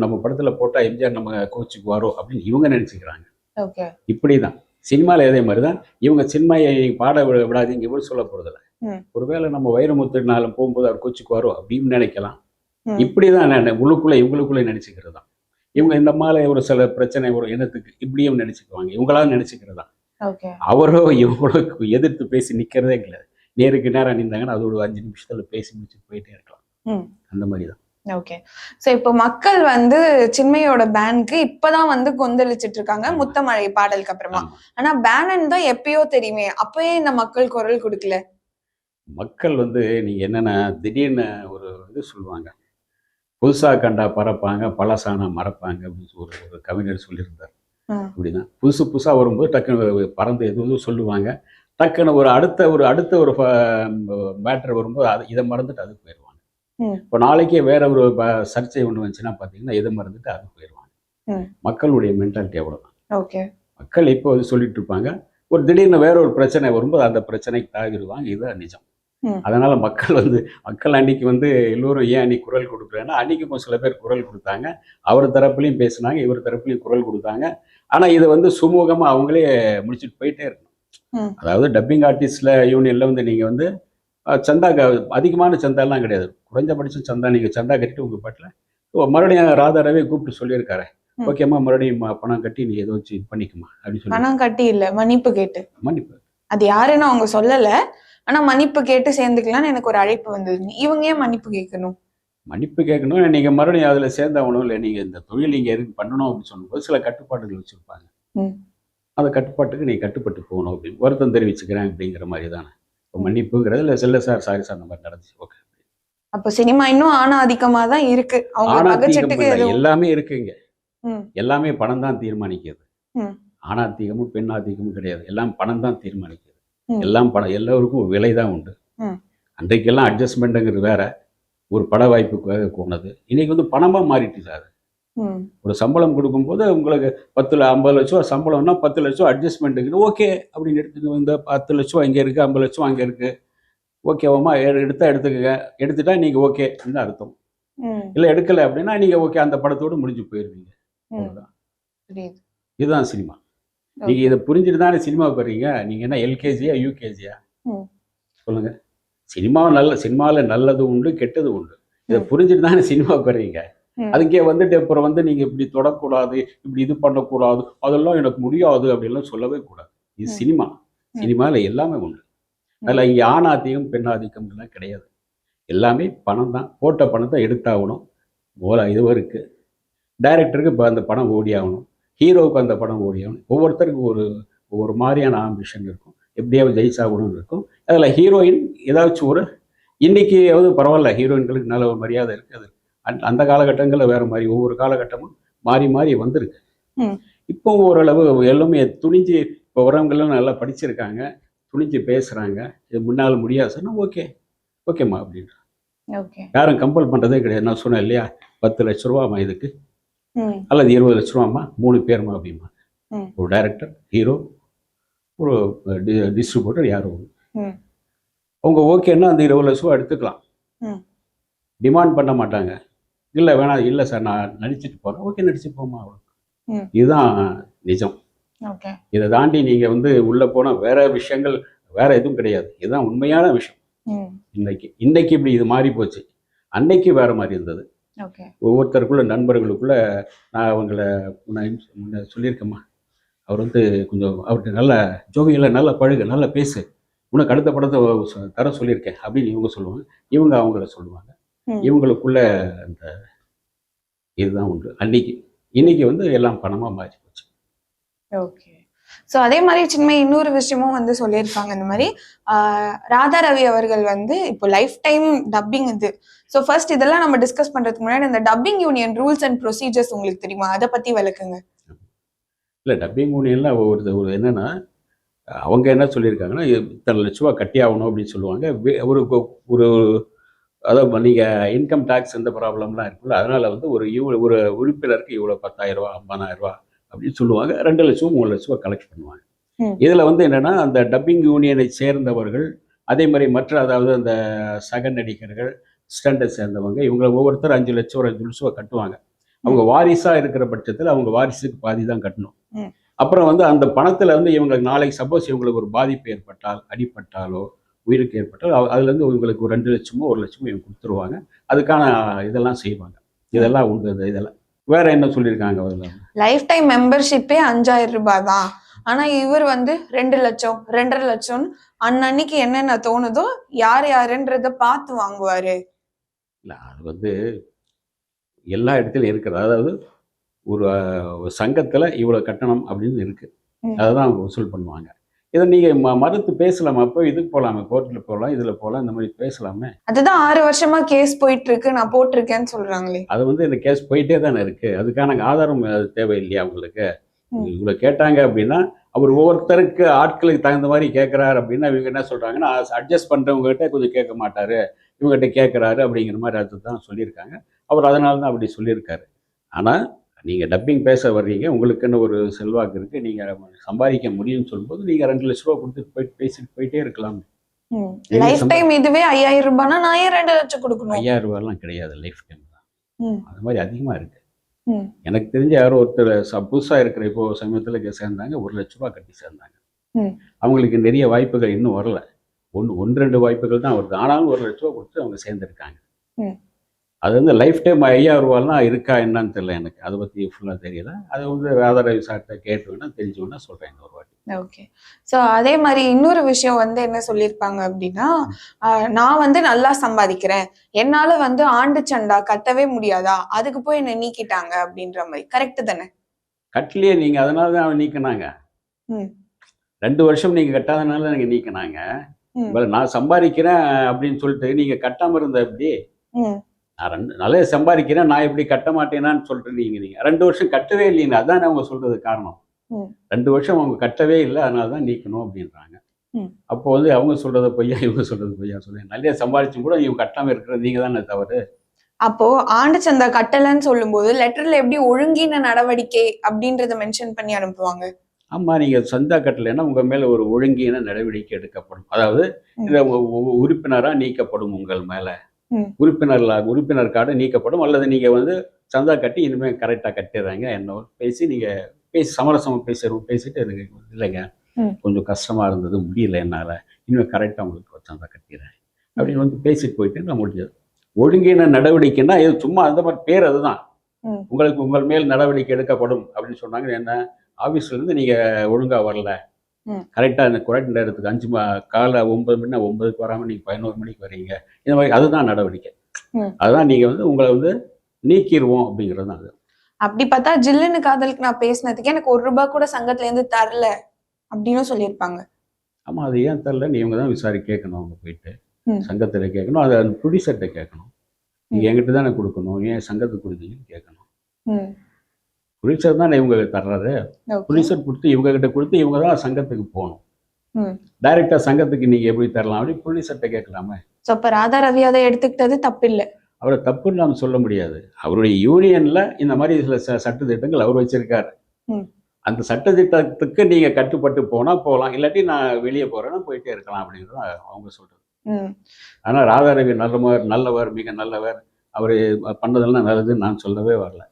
நம்ம படத்தில் போட்டால் எம்ஜிஆர் நம்ம கோச்சுக்குவாரோ அப்படின்னு இவங்க நினச்சிக்கிறாங்க. ஓகே. இப்படி தான் சினிமாவில் அதே மாதிரி தான். இவங்க சினிமாயை பாட விடாதீங்க இவர் சொல்ல போகிறதில்ல. ம். ஒருவேளை நம்ம வைரமுத்துனாலும் போகும்போது அவர் கோச்சுக்குவாரோ அப்படின்னு நினைக்கலாம். ம். இப்படி தான் இவங்களுக்குள்ளே நினச்சிக்கிறது தான். இவங்க இந்த மாதிரி ஒரு சில பிரச்சனை ஒரு இனத்துக்கு இப்படியும் நினச்சிக்குவாங்க, இவங்களாம் நினச்சிக்கிறது தான். ஓகே. அவரோ இவங்களோ எதிர்த்து பேசி நிற்கிறதே கிடையாது. நேருக்கு நேரம் நின்றாங்கன்னா அது ஒரு 5 நிமிஷத்துல பேசி முடிச்சு போயிட்டே இருக்கலாம். ம். அந்த மாதிரி தான். ஓகே. சோ இப்போ மக்கள் வந்து சின்மையோட பேனுக்கு இப்பதான் வந்து கொந்தளிச்சிட்டு இருக்காங்க, ஆமா. முத்தமழை பாடலுக்கு அப்புறமா. ஆமா. ஆனா பேனன் தான் எப்பயோ தெரியுமே, அப்பயே இந்த மக்கள் குரல் கொடுக்கல. மக்கள் வந்து நீங்க என்னன்னா திடீர்னு ஒரு இது சொல்லுவாங்க, புதுசா கண்டா பறப்பாங்க, பழசானா மறப்பாங்க அப்படின்னு ஒரு கவிஞர் சொல்லியிருந்தார். அப்படிதான் புதுசா வரும்போது டக்குன்னு பறந்து எதுவும் சொல்லுவாங்க, டக்குன்னு அடுத்த ஒரு மேட்டர் வரும்போது இதை மறந்துட்டு அது போயிடுவாங்க. இப்போ நாளைக்கே வேற ஒரு சர்ச்சை ஒன்று வந்துச்சுன்னா பார்த்தீங்கன்னா இதை மறந்துட்டு அது போயிடுவாங்க. மக்களுடைய மென்டாலிட்டி அவ்வளோதான். ஓகே. மக்கள் இப்போ அது சொல்லிட்டு இருப்பாங்க, ஒரு திடீர்னு வேற ஒரு பிரச்சனை வரும்போது அந்த பிரச்சனைக்கு தாகிடுவாங்க. இதுதான் நிஜம். அதனால மக்கள் அன்னைக்கு வந்து எல்லோரும் ஏன் அன்னைக்கு குரல் கொடுக்குறேன்னா, அன்னைக்கு சில பேர் குரல் கொடுத்தாங்க, அவர் தரப்புலையும் பேசினாங்க, இவர் தரப்புலையும் குரல் கொடுத்தாங்க. ஆனால் இதை வந்து சுமூகமாக அவங்களே முடிச்சுட்டு போயிட்டே இருக்கணும். அதாவது டப்பிங் ஆர்டிஸ்ட்ல யூனியன்ல வந்து நீங்கள் வந்து சந்தா அதிகமான சந்தாலாம் கிடையாது, குறைஞ்சபட்சம் சந்தா. நீங்கள் சந்தா கட்டிட்டு உங்கள் பாட்டில் மறுபடியும் ராதாராவே கூப்பிட்டு சொல்லியிருக்காரு, ஓகேம்மா மறுபடியும் பணம் கட்டி நீ ஏதோ வச்சு இது பண்ணிக்குமா அப்படின்னு சொல்லி. பணம் கட்டி இல்லை, மன்னிப்பு கேட்டு. மன்னிப்பு அது யாருன்னு அவங்க சொல்லலை, ஆனா மன்னிப்பு கேட்டு சேர்ந்துக்கலாம்னு எனக்கு ஒரு அழைப்பு வந்தது. இவங்க ஏன் மன்னிப்பு கேட்கணும்? மன்னிப்பு கேட்கணும், நீங்க மறுபடியும் அதுல சேர்ந்தாகணும். இல்லை நீங்க இந்த தொழில் நீங்க பண்ணணும் அப்படின்னு சொல்லும்போது சில கட்டுப்பாடுகள் வச்சிருப்பாங்க. அந்த கட்டுப்பாட்டுக்கு நீ கட்டுப்பட்டு போகணும் அப்படின்னு வருத்தம் தெரிவிச்சுக்கிறேன் அப்படிங்கிற மாதிரி தானே. மன்னிப்புங்கிறது இல்லை, செல்ல சார் சாரி சார் இந்த மாதிரி நடந்துச்சு, ஓகே. அப்போ சினிமா இன்னும் ஆணாதிக்கமா தான் இருக்கு. அவங்க ஆணாதிக்கம் பகச்சிட்டுக்கு இல்லை, எதுவும். எல்லாமே இருக்குங்க. ம். எல்லாமே பணம் தான் தீர்மானிக்கிறது. ம். ஆணாதிக்கமும் பெண்ணாதிக்கமும் கிடையாது, எல்லாம் பணம் தான் தீர்மானிக்கிறது. ம். எல்லாம் பணம், எல்லோருக்கும் ஒரு விலை தான் உண்டு. ம். அன்றைக்கெல்லாம் அட்ஜஸ்ட்மெண்ட்டுங்கிறது வேற, ஒரு பட வாய்ப்புக்காக போனது. இன்னைக்கு வந்து பணமாக மாறிட்டு சார். ம். ஒரு சம்பளம் கொடுக்கும்போது உங்களுக்கு 50 லட்சம் சம்பளம்னா 10 லட்சம் அட்ஜஸ்ட்மெண்ட்டுக்கு ஓகே அப்படின்னு எடுத்துக்க. இந்த 10 லட்சம் இங்கே இருக்குது, 50 லட்சம் அங்கே இருக்குது, ஓகேவாம்மா எடுத்தா எடுத்துக்கங்க, எடுத்துட்டா நீங்கள் ஓகேன்னு அர்த்தம். ம். இல்லை எடுக்கலை அப்படின்னா நீங்கள் ஓகே, அந்த படத்தோடு முடிஞ்சு போயிடுவீங்க. ம். அவ்வளோதான். புரியுது. இதுதான் சினிமா. நீங்கள் இதை புரிஞ்சுட்டு தானே சினிமாவுக்கு வர்றீங்க. நீங்கள் என்ன எல்கேஜியா யூகேஜியா ம். சொல்லுங்கள். சினிமாவில் நல்லது உண்டு, கெட்டது உண்டு. இதை ம். புரிஞ்சுட்டு தானே சினிமாவுக்கு வர்றீங்க. ம். அதுக்கே வந்துட்டு அப்புறம் வந்து நீங்கள் இப்படி தொடக்கூடாது, இப்படி இது பண்ணக்கூடாது, அதெல்லாம் எனக்கு முடியாது அப்படின்லாம் சொல்லவே கூடாது. இது சினிமா. சினிமாவில் எல்லாமே உண்டு. அதில் இங்கே ஆணாதிக்கம் பெண்ணாதிக்கம்லாம் கிடையாது. எல்லாமே பணம் தான். போட்ட பணத்தை எடுத்தாகணும். இதுவும் இருக்குது. டைரக்டருக்கு இப்போ அந்த படம் ஓடி ஆகணும், ஹீரோவுக்கு அந்த படம் ஓடி ஆகணும். ஒவ்வொருத்தருக்கும் ஒவ்வொரு மாதிரியான ஆம்பிஷன் இருக்கும். எப்படியாவது ஜெயிச்சாகணும்னு இருக்கும். அதில் ஹீரோயின் ஏதாச்சும் ஒரு, இன்றைக்கியாவது பரவாயில்ல, ஹீரோயின்களுக்கு நல்ல ஒரு மரியாதை இருக்குது. அது அந்த காலகட்டங்களில் வேறு மாதிரி, ஒவ்வொரு காலகட்டமும் மாறி மாறி வந்திருக்கு. இப்போ ஓரளவு எல்லாமே துணிஞ்சு, இப்போ வரவங்கெல்லாம் நல்லா படிச்சிருக்காங்க, துணிஞ்சு பேசுகிறாங்க. இது முன்னால் முடியாது சொன்னால் ஓகே, ஓகேம்மா அப்படின்ற. யாரும் கம்பல் பண்ணுறதே கிடையாது. நான் சொன்னேன் இல்லையா, 10 லட்ச ரூபாம்மா இதுக்கு, அல்லது 20 லட்ச ரூபாம்மா, 3 பேருமா அப்படிமா. ஒரு டைரக்டர், ஹீரோ, ஒரு டிஸ்ட்ரிபியூட்டர், யாரும் அவங்க ஓகேன்னா அந்த 20 லட்ச ரூபா எடுத்துக்கலாம். டிமாண்ட் பண்ண மாட்டாங்க. இல்லை வேணாம், இல்லை சார் நான் நடிச்சுட்டு போகிறேன், ஓகே நடிச்சு போமா, அவ்வளோ. இதுதான் நிஜம். இதை தாண்டி நீங்கள் வந்து உள்ளே போனால் வேற விஷயங்கள் வேற எதுவும் கிடையாது. இதுதான் உண்மையான விஷயம். இன்னைக்கு இப்படி இது மாறி போச்சு. அன்னைக்கு வேற மாதிரி இருந்தது. ஒவ்வொருத்தருக்குள்ள நண்பர்களுக்குள்ள நான் அவங்கள முன்ன சொல்லியிருக்கேம்மா, அவர் வந்து கொஞ்சம் அவர்கிட்ட நல்ல ஜோவியில் நல்லா பழகு, நல்லா பேசு, உனக்கு அடுத்த படத்தை தர சொல்லியிருக்கேன் அப்படின்னு இவங்க சொல்லுவாங்க, இவங்க அவங்கள சொல்லுவாங்க. இவங்களுக்குள்ள அந்த இதுதான் உண்டு அன்னைக்கு. இன்னைக்கு வந்து எல்லாம் பணமாக மாறி போச்சு. ஓகே. ஸோ அதே மாதிரி சின்ன இன்னொரு விஷயமும் வந்து சொல்லியிருக்காங்க. இந்த மாதிரி ராதா ரவி அவர்கள் வந்து இப்போ லைஃப் டைம் டப்பிங் இது. ஸோ ஃபர்ஸ்ட் இதெல்லாம் நம்ம டிஸ்கஸ் பண்றதுக்கு முன்னாடி இந்த dubbing union rules and procedures உங்களுக்கு தெரியுமா? அதை பத்தி விளக்குங்க. இல்லை, டப்பிங் யூனியன்ல ஒரு என்னன்னா, அவங்க என்ன சொல்லியிருக்காங்கன்னா, இத்தனை லட்ச ரூபா கட்டி ஆகணும் அப்படின்னு சொல்லுவாங்க. ஒரு ஒரு அதாவது நீங்கள் இன்கம் டேக்ஸ் இந்த ப்ராப்ளம்லாம் இருக்குல்ல, அதனால் வந்து ஒரு உறுப்பினருக்கு இவ்வளோ 10,000 ரூபா 50,000 ரூபா அப்படின்னு சொல்லுவாங்க. 2 லட்சம் 3 லட்ச ரூபா கலெக்ட் பண்ணுவாங்க. இதில் வந்து என்னென்னா, அந்த டப்பிங் யூனியனை சேர்ந்தவர்கள், அதே மாதிரி மற்ற, அதாவது அந்த சக நடிகர்கள், ஸ்டண்டை சேர்ந்தவங்க, இவங்களை ஒவ்வொருத்தர் 5 லட்சம் ஒரு 5 லட்ச ரூபா கட்டுவாங்க. அவங்க வாரிசாக இருக்கிற பட்சத்தில் அவங்க வாரிசுக்கு பாதி தான் கட்டணும். அப்புறம் வந்து அந்த பணத்தில் வந்து இவங்களுக்கு நாளைக்கு சப்போஸ் இவங்களுக்கு ஒரு பாதிப்பு ஏற்பட்டால், அடிப்பட்டாலோ, உயிருக்கு ஏற்பட்டால், அதுலேருந்து இவங்களுக்கு ஒரு 2 லட்சமோ 1 லட்சமோ இவங்க கொடுத்துருவாங்க. அதுக்கான இதெல்லாம் செய்வாங்க. இதெல்லாம் உண்டு. இதெல்லாம் வேற என்ன சொல்லியிருக்காங்க? லைஃப் டைம் மெம்பர்ஷிப்பே 5,000 ரூபாய் தான். ஆனா இவர் வந்து 2 லட்சம் 2.5 லட்சம் அன்னன்னைக்கு என்னென்ன தோணுதோ யாருன்றத பார்த்து வாங்குவாரு. இல்ல, அது வந்து எல்லா இடத்துலையும் இருக்கிறது. அதாவது ஒரு சங்கத்துல இவ்வளவு கட்டணம் அப்படின்னு இருக்கு, அதான் அவங்க வசூல் பண்ணுவாங்க. இதை நீங்க மறுத்து பேசலாமா? அப்போ இதுக்கு போகலாமே, கோர்ட்டில் போகலாம், இதுல போகலாம், இந்த மாதிரி பேசலாமே. அதுதான் 6 வருஷமா கேஸ் போயிட்டு இருக்கு, நான் போட்டிருக்கேன்னு சொல்றாங்களே. அது வந்து இந்த கேஸ் போயிட்டே தானே இருக்கு. அதுக்கான ஆதாரம் தேவையில்லையா உங்களுக்கு? இவ்வளோ கேட்டாங்க அப்படின்னா, அவர் ஒவ்வொருத்தருக்கு ஆட்களுக்கு தகுந்த மாதிரி கேட்குறாரு அப்படின்னா, இவங்க என்ன சொல்றாங்கன்னா, அட்ஜஸ்ட் பண்ணுறவங்ககிட்ட கொஞ்சம் கேட்க மாட்டாரு, இவங்ககிட்ட கேட்குறாரு அப்படிங்கிற மாதிரி அது தான் சொல்லியிருக்காங்க. அவர் அதனால தான் அப்படி சொல்லியிருக்காரு. ஆனால் நீங்கள் டப்பிங் பேச வர்றீங்க, உங்களுக்குன்னு ஒரு செல்வாக்கு இருக்குது, நீங்கள் சம்பாதிக்க முடியும்னு சொல்லும்போது நீங்கள் 2 லட்ச ரூபா கொடுத்து பேசிட்டு போயிட்டே இருக்கலாம். லைஃப் டைம் இதுவே 5,000 ரூபாய்னா நான் ஏன் 2 லட்சம் கொடுக்கணும்? 5,000 ரூபாய்லாம் கிடையாது, லைஃப் டைம் தான். அது மாதிரி அதிகமாக இருக்குது. எனக்கு தெரிஞ்ச யாரோ ஒருத்தர் புதுசாக இருக்கிற இப்போ சமயத்தில் சேர்ந்தாங்க, 1 லட்ச ரூபா கட்டி சேர்ந்தாங்க. அவங்களுக்கு நிறைய வாய்ப்புகள் இன்னும் வரல, 1-2 வாய்ப்புகள் தான் வருது. ஆனாலும் 1 லட்ச ரூபா கொடுத்து அவங்க சேர்ந்துருக்காங்க. அது வந்து லைஃப் டைம் 5,000 ரூபாலாம் இருக்கா என்னன்னு தெரியல, எனக்கு அதை பற்றி ஃபுல்லாக தெரியல. அதை வந்து ராதா ரவி சார்கிட்ட கேட்டு வேணா தெரிஞ்சு வேணா சொல்கிறேன் ஒரு வாட்டி. ஓகே. ஸோ அதே மாதிரி இன்னொரு விஷயம் வந்து என்ன சொல்லியிருப்பாங்க அப்படின்னா, நான் வந்து நல்லா சம்பாதிக்கிறேன், என்னால வந்து ஆண்டு சண்டா கட்டவே முடியாதா, அதுக்கு போய் என்ன நீக்கிட்டாங்க அப்படின்ற மாதிரி. கரெக்ட் தானே? கட்டலையே நீங்கள், அதனால தான் அவன் நீக்கினாங்க. 2 வருஷம் நீங்கள் கட்டாதனால நீங்கள் நீக்கினாங்க. நான் சம்பாதிக்கிறேன் அப்படின்னு சொல்லிட்டு நீங்க கட்டாம இருந்த எப்படி? ம். நான் நல்லா சம்பாதிக்கிறேன், நான் எப்படி கட்ட மாட்டேனான்னு சொல்லிட்டு நீங்க 2 வருஷம் கட்டவே இல்லைங்க. அதான் அவங்க சொல்றது காரணம். 2 வருஷம் அவங்க கட்டவே இல்லை, அதனால தான் நீக்கணும் அப்படின்றாங்க. அப்போ வந்து அவங்க சொல்றது பொய்யா, இவங்க சொல்றது பொய்யா சொல்லி நிறைய சம்பாதிச்சும் கூட இவங்க கட்டாம இருக்கிறது நீங்க தானே தவறு. அப்போ ஆண்டு சந்தா கட்டலன்னு சொல்லும்போது லெட்டர்ல எப்படி ஒழுங்கீன நடவடிக்கை அப்படின்றத மென்ஷன் பண்ணி அனுப்புவாங்க? ஆமா, நீங்க சந்தா கட்டலைன்னா உங்க மேல ஒரு ஒழுங்கீன நடவடிக்கை எடுக்கப்படும். அதாவது இந்த உறுப்பினரா நீக்கப்படும் உங்கள் மேல. உறுப்பினர் கார்டு நீக்கப்படும். அல்லது நீங்க வந்து சந்தா கட்டி இனிமேல் கரெக்டாக கட்டிடுறாங்க என்ன பேசி நீங்கள் சமரசமாக பேசிட்டு எனக்கு இல்லைங்க கொஞ்சம் கஷ்டமா இருந்தது, முடியல என்னால், இனிமேல் கரெக்டாக உங்களுக்கு சந்தா கட்டிடுறேன் அப்படின்னு வந்து பேசிட்டு போயிட்டு நான் முடிஞ்சது. ஒழுங்கின நடவடிக்கைன்னா இது சும்மா அந்த மாதிரி பேர் அதுதான். உங்கள் மேல் நடவடிக்கை எடுக்கப்படும் அப்படின்னு சொன்னாங்க. என்ன ஆஃபீஸ்ல இருந்து நீங்க ஒழுங்கா வரல, கரெக்டா இந்த கரெக்ட் நேரத்துக்கு 5 காலை 9 மணினா 9க்கு வராம நீங்க 11 மணிக்கு வரீங்க, இந்த மாதிரி அதுதான் நடவடிக்கை. அதுதான் நீங்க வந்து உங்களை வந்து நீக்கிடுவோம் அப்படிங்கிறது தான் அது. அப்படி பார்த்தா ஜில்லுன்னு காதலுக்கு நான் பேசினதுக்கு எனக்கு ₹1 கூட சங்கத்துல இருந்து தரல அப்படின்னு சொல்லியிருப்பாங்க. ஆமா, அது ஏன் தரலன்னு இவங்க தான் கேட்கணும். அவங்க போயிட்டு சங்கத்துல கேட்கணும், அதை ப்ரொடியூசர்கிட்ட கேட்கணும். நீங்க என்கிட்ட தானே கொடுக்கணும், ஏன் சங்கத்துக்கு கொடுத்தீங்கன்னு கேட்கணும். ப்ரொடியூசர் தான் இவங்க தர்றாரு. ப்ரொடியூசர் கொடுத்து இவங்க கிட்ட கொடுத்து இவங்க தான் சங்கத்துக்கு போகணும். டைரக்டா சங்கத்துக்கு நீங்க எப்படி தரலாம் அப்படி ப்ரொடியூசர்கிட்ட கேட்கலாமே. இப்ப ராதா ரவி அதை எடுத்துக்கிட்டது தப்பு இல்லை, அவரை தப்புன்னு நாம சொல்ல முடியாது. அவருடைய யூனியன்ல இந்த மாதிரி சில சட்ட திட்டங்கள் அவர் வச்சிருக்காரு. அந்த சட்ட திட்டத்துக்கு நீங்க கட்டுப்பட்டு போனா போகலாம், இல்லாட்டி நான் வெளியே போறேன்னா போயிட்டே இருக்கலாம் அப்படிங்கிறது அவங்க சொல்றது. ஆனா ராதா ரவி நல்லவர் மிக நல்லவர், அவரு பண்ணதெல்லாம் நல்லதுன்னு நான் சொல்லவே வரல.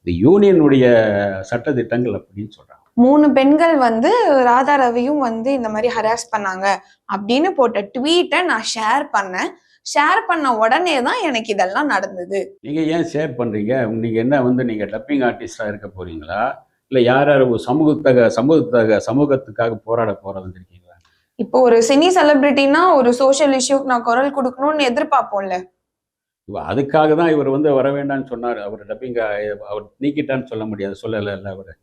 இந்த யூனியனுடைய சட்ட திட்டங்கள் அப்படின்னு சொல்றாங்க. 3 பெண்கள் வந்து ராதா ரவியும் வந்து இந்த மாதிரி ஹராஸ் பண்ணாங்க அப்படின்னு போட்ட ட்வீட்டை நான் ஷேர் பண்ணேன். ஷேர் பண்ண உடனே தான் எனக்கு இதெல்லாம் நடந்தது. நீங்க ஏன் ஷேர் பண்றீங்க? நீங்க என்ன வந்து நீங்க டப்பிங் ஆர்டிஸ்டா இருக்க போறீங்களா, இல்ல யார் சமூகத்துக்காக போராட போறதுன்னு இருக்கீங்களா? இப்போ ஒரு சினி செலிபிரிட்டினா ஒரு சோஷியல் இஷ்யூக்கு நான் குரல் கொடுக்கணும்னு எதிர்பார்ப்போம்ல. அதுக்காக தான் இவர் வந்து வர வேண்டாம்னு சொன்னார். அவர் டப்பிங் அவர் நீக்கிட்டான்னு சொல்ல முடியாது, சொல்லலை அவர்.